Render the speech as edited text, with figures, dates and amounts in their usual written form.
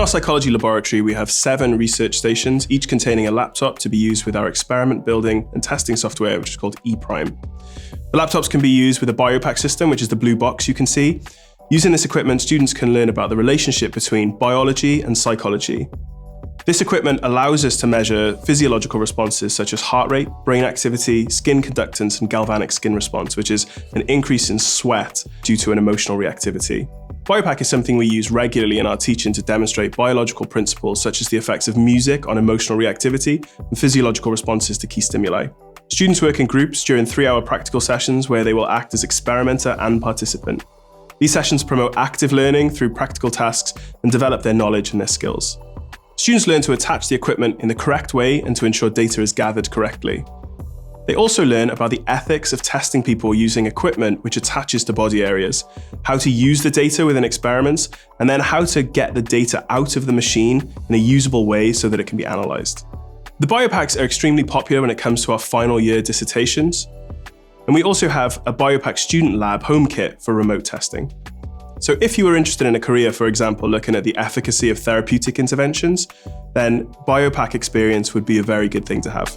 our psychology laboratory, we have 7 research stations, each containing a laptop to be used with our experiment building and testing software, which is called ePrime. The laptops can be used with a Biopac system, which is the blue box you can see. Using this equipment, students can learn about the relationship between biology and psychology. This equipment allows us to measure physiological responses such as heart rate, brain activity, skin conductance, and galvanic skin response, which is an increase in sweat due to an emotional reactivity. Biopac is something we use regularly in our teaching to demonstrate biological principles such as the effects of music on emotional reactivity and physiological responses to key stimuli. Students work in groups during 3-hour practical sessions where they will act as experimenter and participant. These sessions promote active learning through practical tasks and develop their knowledge and their skills. Students learn to attach the equipment in the correct way and to ensure data is gathered correctly. They also learn about the ethics of testing people using equipment which attaches to body areas, how to use the data within experiments, and then how to get the data out of the machine in a usable way so that it can be analysed. The Biopacs are extremely popular when it comes to our final year dissertations. And we also have a Biopac student lab home kit for remote testing. So if you were interested in a career, for example, looking at the efficacy of therapeutic interventions, then Biopac experience would be a very good thing to have.